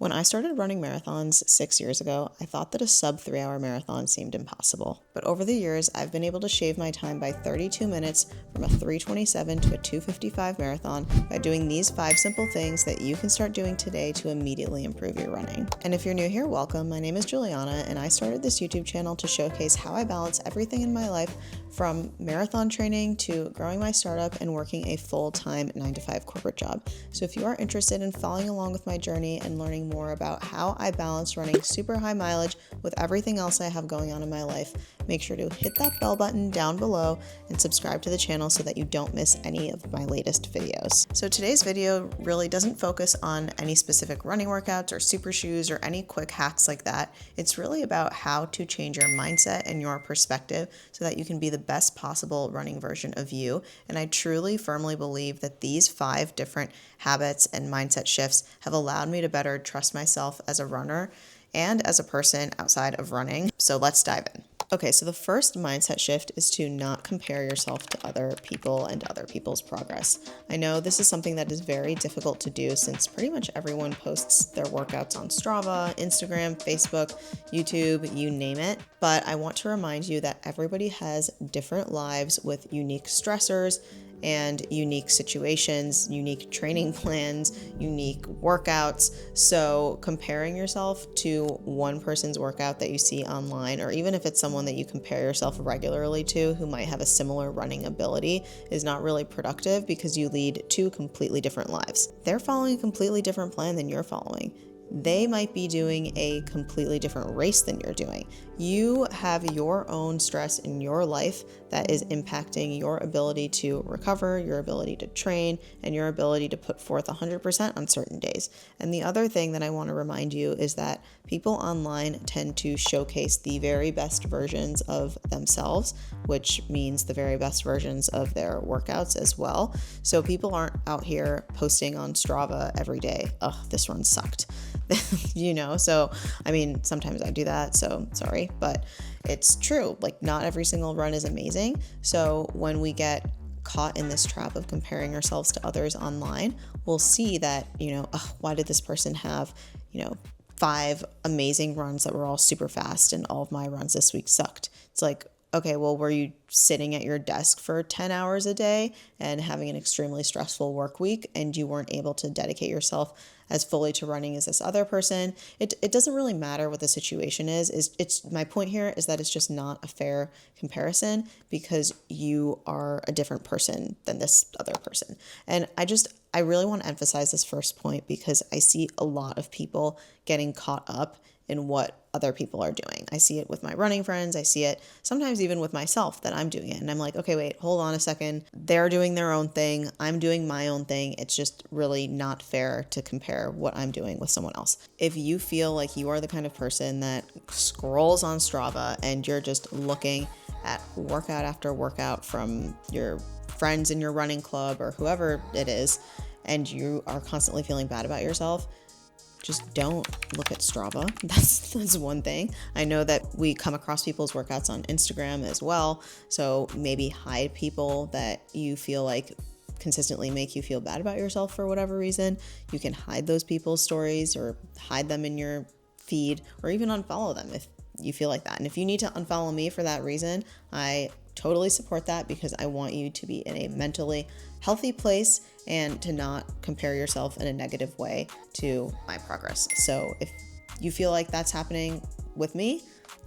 When I started running marathons 6 years ago, I thought that a sub 3-hour marathon seemed impossible. But over the years, I've been able to shave my time by 32 minutes from a 3:27 to a 2:55 marathon by doing these 5 simple things that you can start doing today to immediately improve your running. And if you're new here, welcome. My name is Juliana, and I started this YouTube channel to showcase how I balance everything in my life, from marathon training to growing my startup and working a full-time 9-to-5 corporate job. So if you are interested in following along with my journey and learning more about how I balance running super high mileage with everything else I have going on in my life, make sure to hit that bell button down below and subscribe to the channel so that you don't miss any of my latest videos. So today's video really doesn't focus on any specific running workouts or super shoes or any quick hacks like that. It's really about how to change your mindset and your perspective so that you can be the best possible running version of you. And I truly firmly believe that these 5 different habits and mindset shifts have allowed me to better trust myself as a runner and as a person outside of running. So let's dive in. Okay, so the first mindset shift is to not compare yourself to other people and other people's progress. I know this is something that is very difficult to do since pretty much everyone posts their workouts on Strava, Instagram, Facebook, YouTube, you name it. But I want to remind you that everybody has different lives with unique stressors and unique situations, unique training plans, unique workouts. So comparing yourself to one person's workout that you see online, or even if it's someone that you compare yourself regularly to who might have a similar running ability, is not really productive because you lead 2 completely different lives. They're following a completely different plan than you're following. They might be doing a completely different race than you're doing. You have your own stress in your life that is impacting your ability to recover, your ability to train, and your ability to put forth 100% on certain days. And the other thing that I want to remind you is that people online tend to showcase the very best versions of themselves, which means the very best versions of their workouts as well. So people aren't out here posting on Strava every day, "Oh, this run sucked." So I mean, sometimes I do that, so sorry, but it's true. Like, not every single run is amazing. So when we get caught in this trap of comparing ourselves to others online, we'll see that, why did this person have, 5 amazing runs that were all super fast and all of my runs this week sucked? It's like, okay, well, were you sitting at your desk for 10 hours a day and having an extremely stressful work week and you weren't able to dedicate yourself as fully to running as this other person? It doesn't really matter what the situation is. It's my point here is that it's just not a fair comparison because you are a different person than this other person. And I really want to emphasize this first point because I see a lot of people getting caught up in what other people are doing. I see it with my running friends. I see it sometimes even with myself that I'm doing it. And I'm like, okay, wait, hold on a second. They're doing their own thing. I'm doing my own thing. It's just really not fair to compare what I'm doing with someone else. If you feel like you are the kind of person that scrolls on Strava and you're just looking at workout after workout from your friends in your running club or whoever it is, and you are constantly feeling bad about yourself, just don't look at Strava. That's one thing. I know that we come across people's workouts on Instagram as well. So maybe hide people that you feel like consistently make you feel bad about yourself for whatever reason. You can hide those people's stories or hide them in your feed or even unfollow them if you feel like that. And if you need to unfollow me for that reason, I totally support that because I want you to be in a mentally healthy place and to not compare yourself in a negative way to my progress. So if you feel like that's happening with me,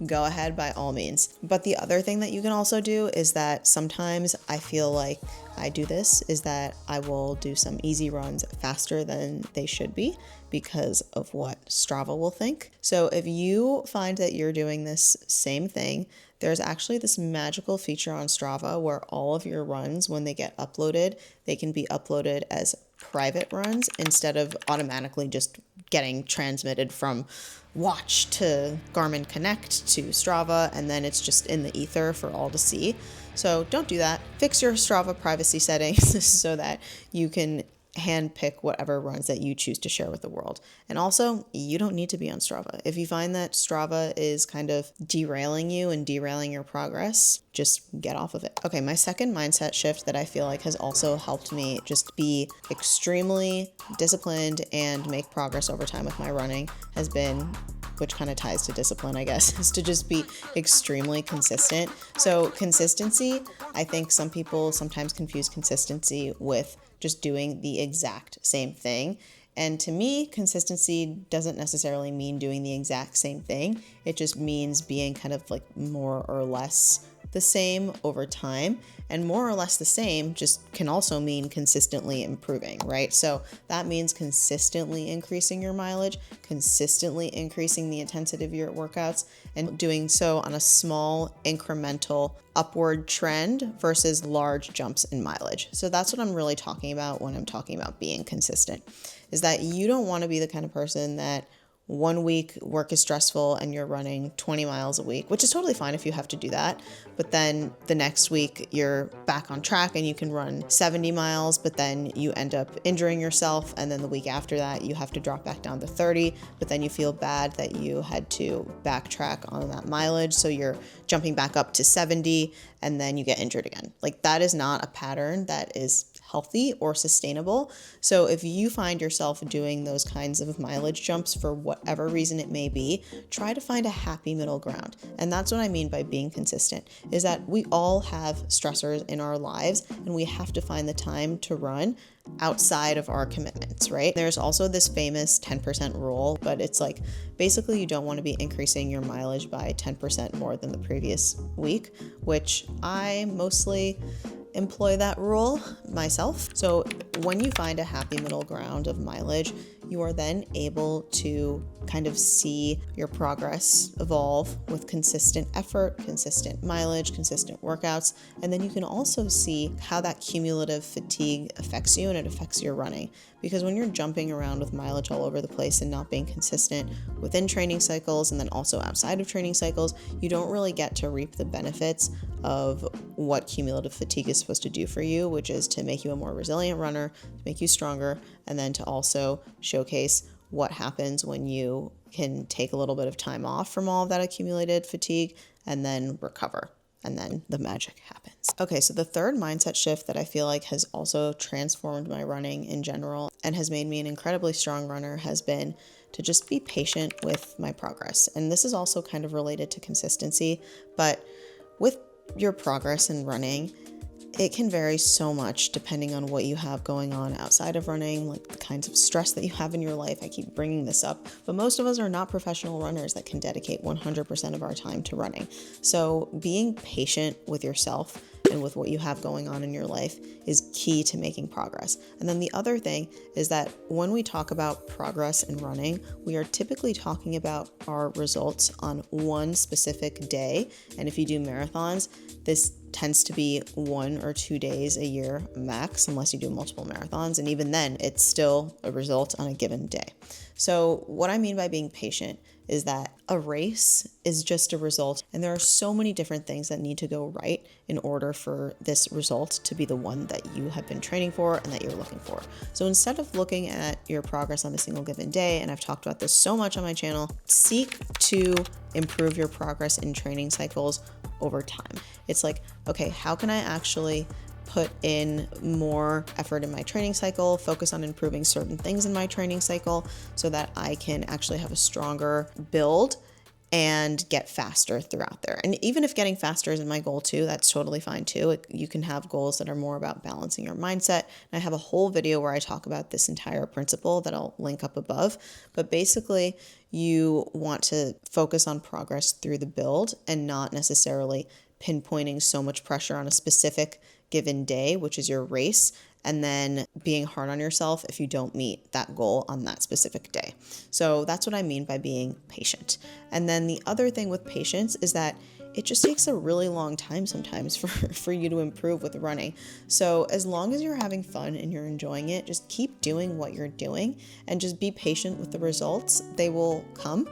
go ahead by all means. But the other thing that you can also do is that sometimes I feel like I do this is that I will do some easy runs faster than they should be because of what Strava will think. So if you find that you're doing this same thing, there's actually this magical feature on Strava where all of your runs, when they get uploaded, they can be uploaded as private runs instead of automatically just getting transmitted from Watch to Garmin Connect to Strava, and then it's just in the ether for all to see. So don't do that. Fix your Strava privacy settings so that you can handpick whatever runs that you choose to share with the world. And also, you don't need to be on Strava. If you find that Strava is kind of derailing you and derailing your progress, just get off of it. Okay, my second mindset shift that I feel like has also helped me just be extremely disciplined and make progress over time with my running has been, which kind of ties to discipline, I guess, is to just be extremely consistent. So consistency, I think some people sometimes confuse consistency with just doing the exact same thing. And to me, consistency doesn't necessarily mean doing the exact same thing. It just means being kind of like more or less the same over time. And more or less the same just can also mean consistently improving, right? So that means consistently increasing your mileage, consistently increasing the intensity of your workouts, and doing so on a small incremental upward trend versus large jumps in mileage. So that's what I'm really talking about when I'm talking about being consistent, is that you don't want to be the kind of person that 1 week work is stressful and you're running 20 miles a week, which is totally fine if you have to do that. But then the next week you're back on track and you can run 70 miles, but then you end up injuring yourself. And then the week after that, you have to drop back down to 30, but then you feel bad that you had to backtrack on that mileage. So you're jumping back up to 70 and then you get injured again. Like, that is not a pattern that is healthy or sustainable. So if you find yourself doing those kinds of mileage jumps for whatever reason it may be, try to find a happy middle ground. And that's what I mean by being consistent, is that we all have stressors in our lives and we have to find the time to run outside of our commitments, right? There's also this famous 10% rule, but it's like basically you don't want to be increasing your mileage by 10% more than the previous week, which I mostly employ that rule myself. So when you find a happy middle ground of mileage, you are then able to kind of see your progress evolve with consistent effort, consistent mileage, consistent workouts. And then you can also see how that cumulative fatigue affects you and it affects your running. Because when you're jumping around with mileage all over the place and not being consistent within training cycles and then also outside of training cycles, you don't really get to reap the benefits of what cumulative fatigue is supposed to do for you, which is to make you a more resilient runner, to make you stronger, and then to also showcase what happens when you can take a little bit of time off from all of that accumulated fatigue and then recover. And then the magic happens. Okay, so the third mindset shift that I feel like has also transformed my running in general and has made me an incredibly strong runner has been to just be patient with my progress. And this is also kind of related to consistency, but with your progress in running, it can vary so much depending on what you have going on outside of running, like the kinds of stress that you have in your life. I keep bringing this up, but most of us are not professional runners that can dedicate 100% of our time to running. So being patient with yourself and with what you have going on in your life is key to making progress. And then the other thing is that when we talk about progress in running, we are typically talking about our results on one specific day. And if you do marathons, this tends to be 1 or 2 days a year max, unless you do multiple marathons. And even then, it's still a result on a given day. So what I mean by being patient is that a race is just a result, and there are so many different things that need to go right in order for this result to be the one that you have been training for and that you're looking for. So instead of looking at your progress on a single given day, and I've talked about this so much on my channel, seek to improve your progress in training cycles over time. It's like, okay, how can I actually put in more effort in my training cycle, focus on improving certain things in my training cycle so that I can actually have a stronger build and get faster throughout there. And even if getting faster isn't my goal too, that's totally fine too. You can have goals that are more about balancing your mindset. And I have a whole video where I talk about this entire principle that I'll link up above. But basically, you want to focus on progress through the build and not necessarily pinpointing so much pressure on a specific given day, which is your race, and then being hard on yourself if you don't meet that goal on that specific day. So that's what I mean by being patient. And then the other thing with patience is that it just takes a really long time sometimes for you to improve with running. So as long as you're having fun and you're enjoying it, just keep doing what you're doing and just be patient with the results. They will come,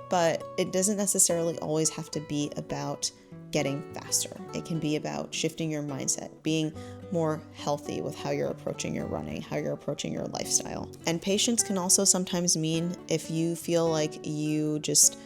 but it doesn't necessarily always have to be about getting faster. It can be about shifting your mindset, being more healthy with how you're approaching your running, how you're approaching your lifestyle. And patience can also sometimes mean if you feel like you just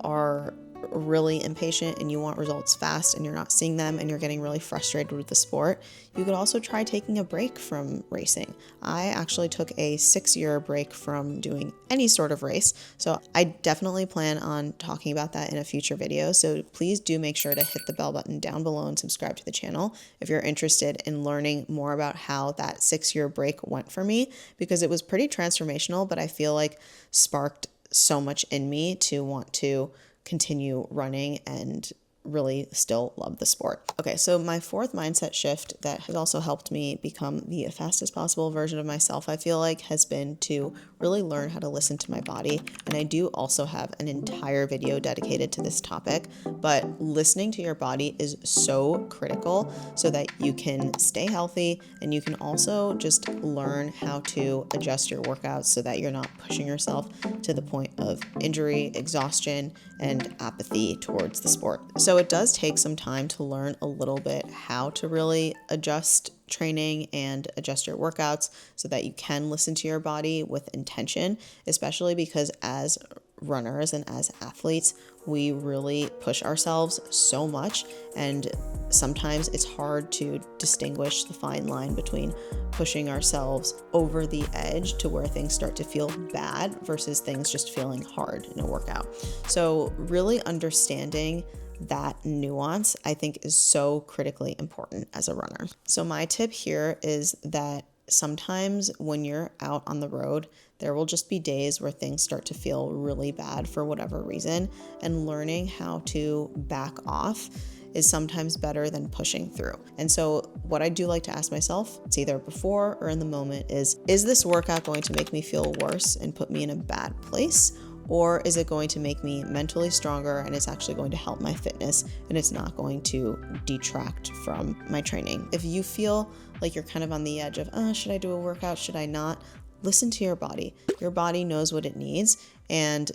are really impatient and you want results fast and you're not seeing them and you're getting really frustrated with the sport, you could also try taking a break from racing. I actually took a 6-year break from doing any sort of race, so I definitely plan on talking about that in a future video. So please do make sure to hit the bell button down below and subscribe to the channel if you're interested in learning more about how that 6-year break went for me, because it was pretty transformational, but I feel like sparked so much in me to want to continue running and really still love the sport. Okay, so my fourth mindset shift that has also helped me become the fastest possible version of myself, I feel like, has been to really learn how to listen to my body. And I do also have an entire video dedicated to this topic, but listening to your body is so critical so that you can stay healthy and you can also just learn how to adjust your workouts so that you're not pushing yourself to the point of injury, exhaustion, and apathy towards the sport. So it does take some time to learn a little bit how to really adjust training and adjust your workouts so that you can listen to your body with intention, especially because as runners and as athletes, we really push ourselves so much, and sometimes it's hard to distinguish the fine line between pushing ourselves over the edge to where things start to feel bad versus things just feeling hard in a workout. So really understanding that nuance, I think, is so critically important as a runner. So my tip here is that sometimes when you're out on the road, there will just be days where things start to feel really bad for whatever reason, and learning how to back off is sometimes better than pushing through. And so what I do like to ask myself, it's either before or in the moment, is this workout going to make me feel worse and put me in a bad place? Or is it going to make me mentally stronger and it's actually going to help my fitness and it's not going to detract from my training? If you feel like you're kind of on the edge of, should I do a workout? Should I not? Listen to your body. Your body knows what it needs. And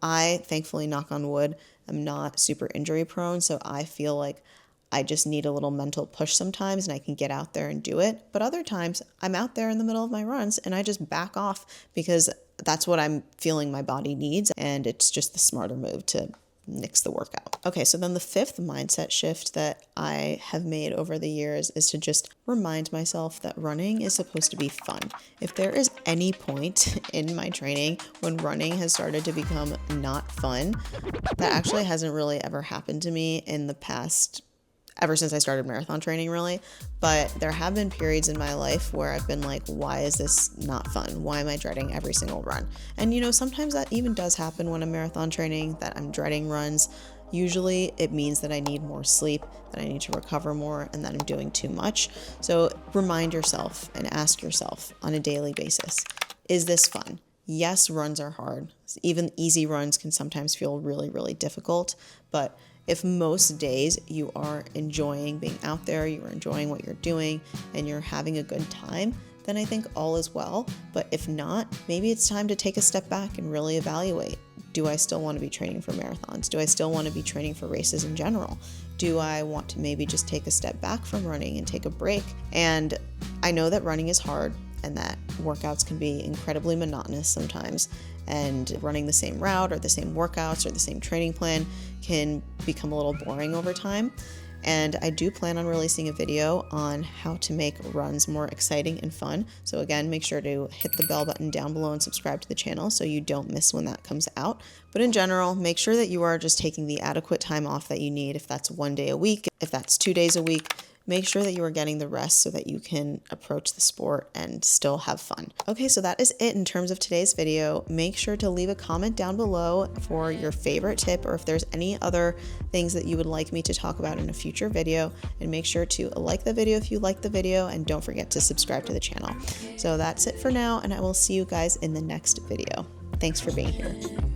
I, thankfully, knock on wood, am not super injury prone. So I feel like I just need a little mental push sometimes and I can get out there and do it. But other times I'm out there in the middle of my runs and I just back off because that's what I'm feeling my body needs. And it's just the smarter move to nix the workout. Okay, so then the fifth mindset shift that I have made over the years is to just remind myself that running is supposed to be fun. If there is any point in my training when running has started to become not fun, that actually hasn't really ever happened to me in the past, ever since I started marathon training, really. But there have been periods in my life where I've been like, why is this not fun? Why am I dreading every single run? And sometimes that even does happen when I'm marathon training, that I'm dreading runs. Usually it means that I need more sleep, that I need to recover more, and that I'm doing too much. So remind yourself and ask yourself on a daily basis, is this fun? Yes, runs are hard. Even easy runs can sometimes feel really, really difficult, but if most days you are enjoying being out there, you're enjoying what you're doing, and you're having a good time, then I think all is well. But if not, maybe it's time to take a step back and really evaluate. Do I still want to be training for marathons? Do I still want to be training for races in general? Do I want to maybe just take a step back from running and take a break? And I know that running is hard and that workouts can be incredibly monotonous sometimes, and running the same route or the same workouts or the same training plan can become a little boring over time. And I do plan on releasing a video on how to make runs more exciting and fun. So again, make sure to hit the bell button down below and subscribe to the channel so you don't miss when that comes out. But in general, make sure that you are just taking the adequate time off that you need. If that's 1 day a week, if that's 2 days a week, make sure that you are getting the rest so that you can approach the sport and still have fun. Okay, so that is it in terms of today's video. Make sure to leave a comment down below for your favorite tip, or if there's any other things that you would like me to talk about in a future video, and make sure to like the video if you like the video, and don't forget to subscribe to the channel. So that's it for now, and I will see you guys in the next video. Thanks for being here.